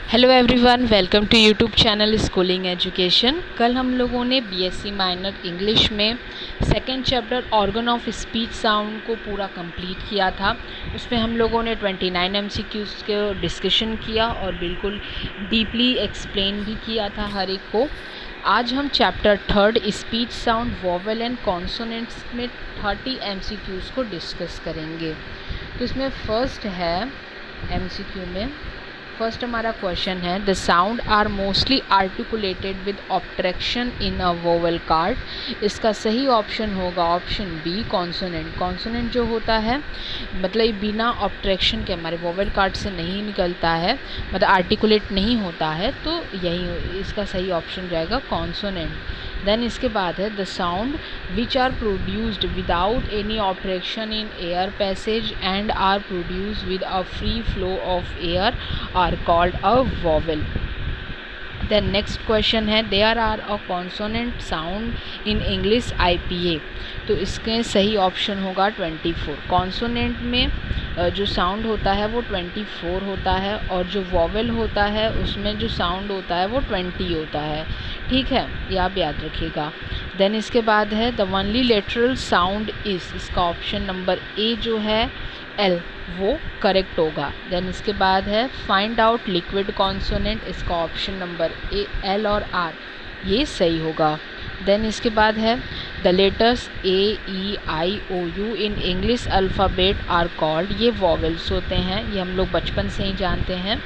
Hello everyone, welcome to YouTube channel schooling education. कल हम लोगों ने बीएससी माइनर इंग्लिश में second chapter organ of speech sound को पूरा कंप्लीट किया था। उसमें हम लोगों ने 29 एमसीक्यूज़ को डिस्कशन किया और बिल्कुल डीपली एक्सप्लेन भी किया था हर एक को। आज हम chapter third speech sound vowel and consonants में 30 एमसीक्यूज़ को डिस्कस करेंगे। तो इसमें फर्स्ट है एमसीक्यू में फर्स्ट हमारा क्वेश्चन है, the sound are mostly articulated with obstruction in a vowel cord. इसका सही ऑप्शन होगा ऑप्शन बी, कॉन्सोनेंट। कॉन्सोनेंट जो होता है मतलब बिना ऑब्ट्रैक्शन के हमारे वोवेल कार्ड से नहीं निकलता है, मतलब आर्टिकुलेट नहीं होता है, तो यही इसका सही ऑप्शन रहेगा कॉन्सोनेंट। देन इसके बाद है, the sound which are produced without any obstruction in air passage and are produced with a free flow of air are called a vowel. Then next question है, there are a consonant sound in English IPA। तो इसके सही option होगा 24। Consonant में जो sound होता है वो 24 होता है और जो वोवेल होता है उसमें जो साउंड होता है वो 20 होता है। ठीक है, ये आप याद रखिएगा। देन इसके बाद है, the only lateral sound is, इसका ऑप्शन नंबर ए जो है L वो करेक्ट होगा। देन इसके बाद है, फाइंड आउट लिक्विड कॉन्सोनेंट, इसका ऑप्शन नंबर ए L और R ये सही होगा। देन इसके बाद है, the letters AEIOU in English alphabet are called, ये वोवेल्स होते हैं, ये हम लोग बचपन से ही जानते हैं।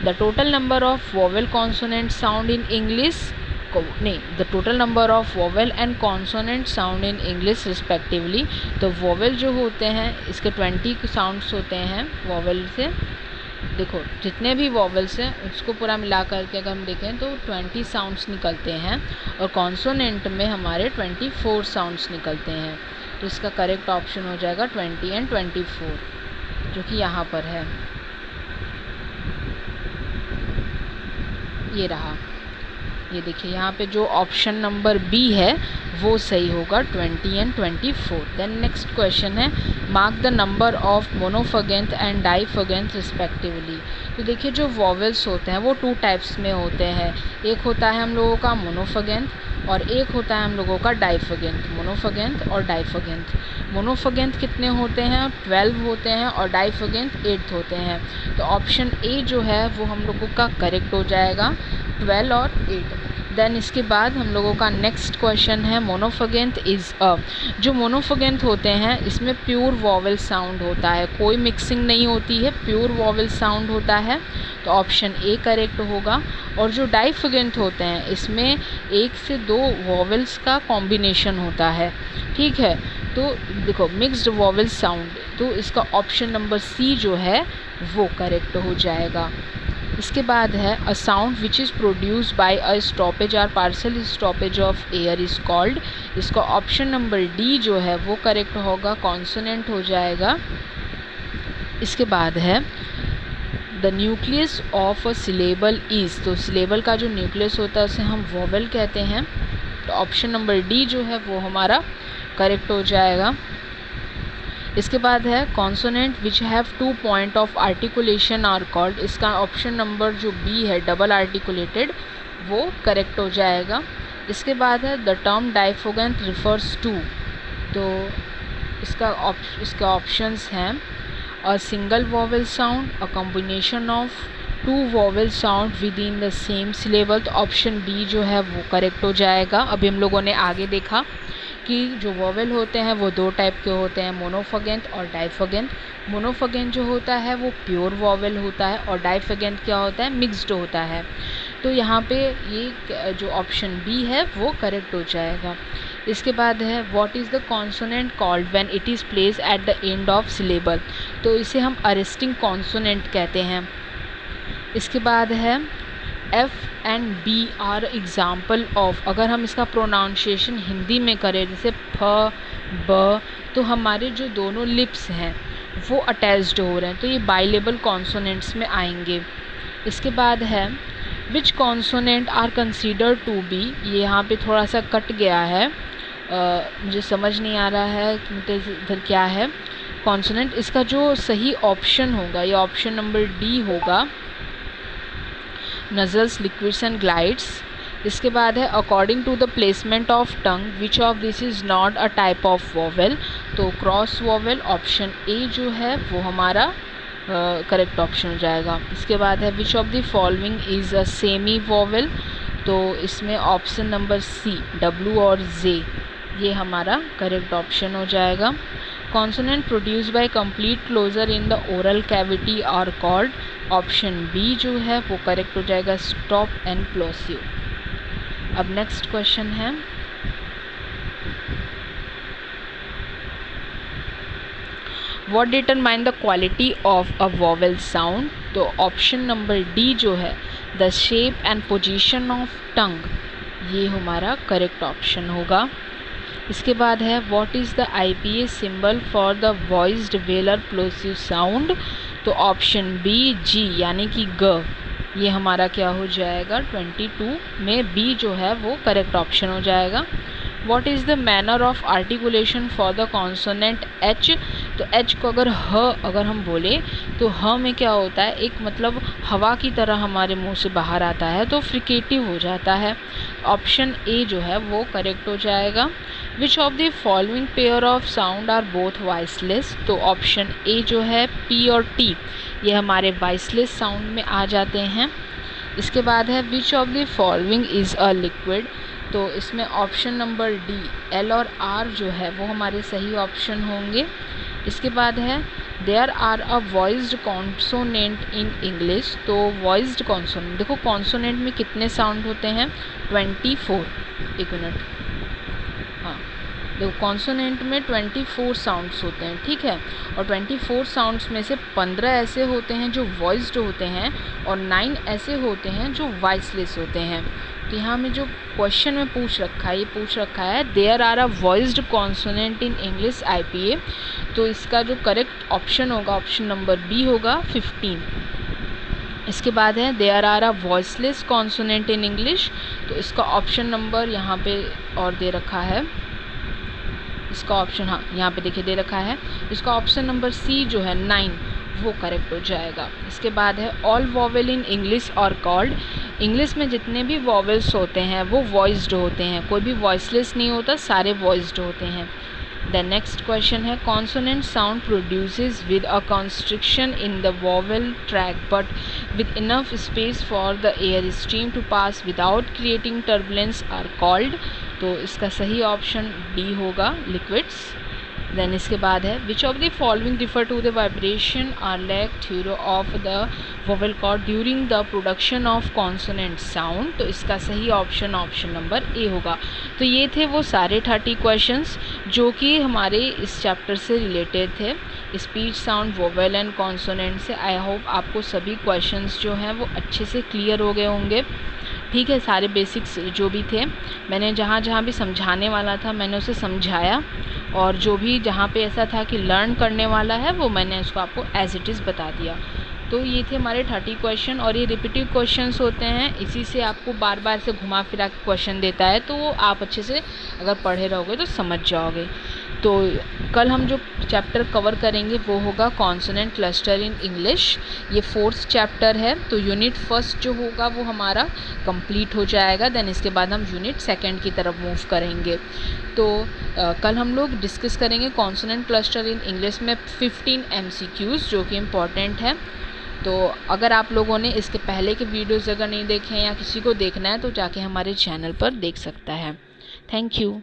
The total number of vowel consonant sound in English, the total number of vowel and consonant sound in English respectively. तो वोवेल जो होते हैं इसके 20 साउंड्स होते हैं वोवेल से। देखो जितने भी वोवेल्स हैं उसको पूरा मिला करके अगर हम देखें तो 20 साउंड्स निकलते हैं और कॉन्सोनेंट में हमारे 24 साउंड्स निकलते हैं। तो इसका करेक्ट ऑप्शन हो जाएगा 20 एंड 24 जो कि यहाँ पर है, ये रहा। ये देखिए यहाँ पे जो ऑप्शन नंबर बी है वो सही होगा 20 एंड 24। देन नेक्स्ट क्वेश्चन है, mark the number of monophthong and diphthong respectively. तो देखिए जो वोवेल्स होते हैं वो 2 टाइप्स में होते हैं, एक होता है हम लोगों का मोनोफगेंथ और एक होता है हम लोगों का डाइफगेंथ। मोनोफगेंथ और डाइफगेंथ, मोनोफगेंथ कितने होते हैं 12 होते हैं और डाइफगेंथ 8 होते हैं। तो ऑप्शन ए जो है वो हम लोगों का करेक्ट हो जाएगा 12 और 8। देन इसके बाद हम लोगों का नेक्स्ट क्वेश्चन है, मोनोफगेंथ इज़ अ। जो मोनोफगेंथ होते हैं इसमें प्योर वोवेल साउंड होता है, कोई मिक्सिंग नहीं होती है, प्योर वोवेल साउंड होता है, तो ऑप्शन ए करेक्ट होगा। और जो डाइफगेंथ होते हैं इसमें 1 से 2 वोवेल्स का कॉम्बिनेशन होता है। ठीक है, तो देखो मिक्स्ड वोवेल साउंड, तो इसका ऑप्शन नंबर सी जो है वो करेक्ट हो जाएगा। इसके बाद है, a sound which is produced by a stoppage or partial stoppage of air is called, इसका ऑप्शन नंबर डी जो है वो करेक्ट होगा, कॉन्सोनेंट हो जाएगा। इसके बाद है, the nucleus of a syllable is, तो सिलेबल का जो न्यूक्लियस होता है उसे हम वोवेल कहते हैं, तो ऑप्शन नंबर डी जो है वो हमारा करेक्ट हो जाएगा। इसके बाद है, consonant which have 2 point of articulation are called, इसका ऑप्शन नंबर जो बी है डबल आर्टिकुलेटेड वो करेक्ट हो जाएगा। इसके बाद है, the term diphthong refers to, तो इसका ऑप्शंस हैं, a single vowel sound, a combination of 2 vowel sound within the same syllable, तो ऑप्शन बी जो है वो करेक्ट हो जाएगा। अभी हम लोगों ने आगे देखा कि जो वोवेल होते हैं वो 2 टाइप के होते हैं, मोनोफगेंथ और डाइफगेंथ। मोनोफगेंथ जो होता है वो प्योर वोवेल होता है और डाइफगेंथ क्या होता है, मिक्स्ड होता है। तो यहाँ पे ये जो ऑप्शन बी है वो करेक्ट हो जाएगा। इसके बाद है, what is the consonant called when it is place at the end of syllable, तो इसे हम अरेस्टिंग कॉन्सोनेंट कहते हैं। इसके बाद है, F and B are example of, अगर हम इसका प्रोनाउंसिएशन हिंदी में करें जैसे फ ब, तो हमारे जो दोनों लिप्स हैं वो अटैच्ड हो रहे हैं, तो ये बाइलेबल कॉन्सोनेंट्स में आएंगे। इसके बाद है, which consonant are consider to be, ये यहाँ पे थोड़ा सा कट गया है, मुझे समझ नहीं आ रहा है कि इधर क्या है कॉन्सोनेंट। इसका जो सही ऑप्शन होगा ये ऑप्शन नंबर डी होगा, नजल्स, लिक्विड्स एंड ग्लाइड्स। इसके बाद है according to the placement of tongue which of this is not a type of vowel. तो क्रॉस वॉवेल ऑप्शन ए जो है वो हमारा करेक्ट ऑप्शन हो जाएगा। इसके बाद है which of the following is a semi vowel. तो इसमें ऑप्शन नंबर सी डब्ल्यू और जे ये हमारा करेक्ट ऑप्शन हो जाएगा। Consonant produce by complete closure in the oral cavity are called. Option B जो है वो करेक्ट हो जाएगा, स्टॉप एंड प्लोसिव। अब नेक्स्ट क्वेश्चन है what determine the quality of a vowel sound. तो ऑप्शन नंबर डी जो है the shape and position of tongue ये हमारा करेक्ट ऑप्शन होगा। इसके बाद है what is the IPA symbol for the voiced velar plosive sound. तो ऑप्शन बी जी यानी कि ग ये हमारा क्या हो जाएगा 22 में बी जो है वो करेक्ट ऑप्शन हो जाएगा। What is the manner of articulation for the consonant H. तो एच को अगर हम बोले तो ह में क्या होता है, एक मतलब हवा की तरह हमारे मुंह से बाहर आता है तो फ्रिकेटिव हो जाता है। ऑप्शन ए जो है वो करेक्ट हो जाएगा। Which of the following pair of sound are both voiceless. तो ऑप्शन ए जो है पी और टी ये हमारे वॉइसलेस साउंड में आ जाते हैं। इसके बाद है which of the following is a liquid. तो इसमें ऑप्शन नंबर डी एल और आर जो है वो हमारे सही ऑप्शन होंगे। इसके बाद है there are a voiced consonant in English. तो वॉइस्ड कॉन्सोनेंट, देखो कॉन्सोनेंट में कितने साउंड होते हैं 24। एक मिनट, हाँ देखो कॉन्सोनेंट में 24 साउंड्स होते हैं, ठीक है। और 24 साउंड्स में से 15 ऐसे होते हैं जो वॉइस्ड होते हैं और 9 ऐसे होते हैं जो वॉइसलेस होते हैं। तो यहाँ में जो क्वेश्चन में पूछ रखा है ये पूछ रखा है there are a voiced consonant in English IPA। तो इसका जो करेक्ट ऑप्शन होगा ऑप्शन नंबर बी होगा 15। इसके बाद है there are a voiceless consonant in English. तो इसका ऑप्शन नंबर यहाँ पे और दे रखा है, इसका ऑप्शन हाँ यहाँ पे देखिए दे रखा है, इसका ऑप्शन नंबर सी जो है 9 वो करेक्ट हो जाएगा। इसके बाद है ऑल वॉवेल इन इंग्लिश और कॉल्ड। इंग्लिश में जितने भी वॉवेल्स होते हैं वो वॉइस्ड होते हैं, कोई भी वॉइसलेस नहीं होता, सारे वॉइस्ड होते हैं। द नेक्स्ट क्वेश्चन है consonant sound produces with a constriction in the vowel track but with enough space for the air stream to pass without creating turbulence are called. तो इसका सही ऑप्शन डी होगा liquids. Then इसके बाद है which of the following refer to the vibration or lack thereof of the vowel cord during the production of consonant sound. तो इसका सही ऑप्शन ऑप्शन नंबर ए होगा। तो ये थे वो सारे 30 क्वेश्चंस जो कि हमारे इस चैप्टर से रिलेटेड थे, speech, sound, vowel and consonant से। आई होप आपको सभी क्वेश्चंस जो हैं वो अच्छे से क्लियर हो गए होंगे, ठीक है। सारे बेसिक्स जो भी थे मैंने जहाँ जहाँ भी समझाने वाला था मैंने उसे समझाया, और जो भी जहाँ पे ऐसा था कि लर्न करने वाला है वो मैंने उसको आपको एज इट इज़ बता दिया। तो ये थे हमारे 30 क्वेश्चन, और ये रिपीटिव क्वेश्चंस होते हैं, इसी से आपको बार बार से घुमा फिरा के क्वेश्चन देता है, तो वो आप अच्छे से अगर पढ़े रहोगे तो समझ जाओगे। तो कल हम जो चैप्टर कवर करेंगे वो होगा कॉन्सोनेंट क्लस्टर इन इंग्लिश। ये 4th चैप्टर है, तो यूनिट 1 जो होगा वो हमारा कंप्लीट हो जाएगा। देन इसके बाद हम यूनिट 2 की तरफ मूव करेंगे। तो कल हम लोग डिस्कस करेंगे कॉन्सोनेंट क्लस्टर इन इंग्लिश में 15 MCQs जो कि इम्पॉर्टेंट है। तो अगर आप लोगों ने इसके पहले के वीडियोज़ अगर नहीं देखे हैं या किसी को देखना है तो जाके हमारे चैनल पर देख सकता है। Thank you.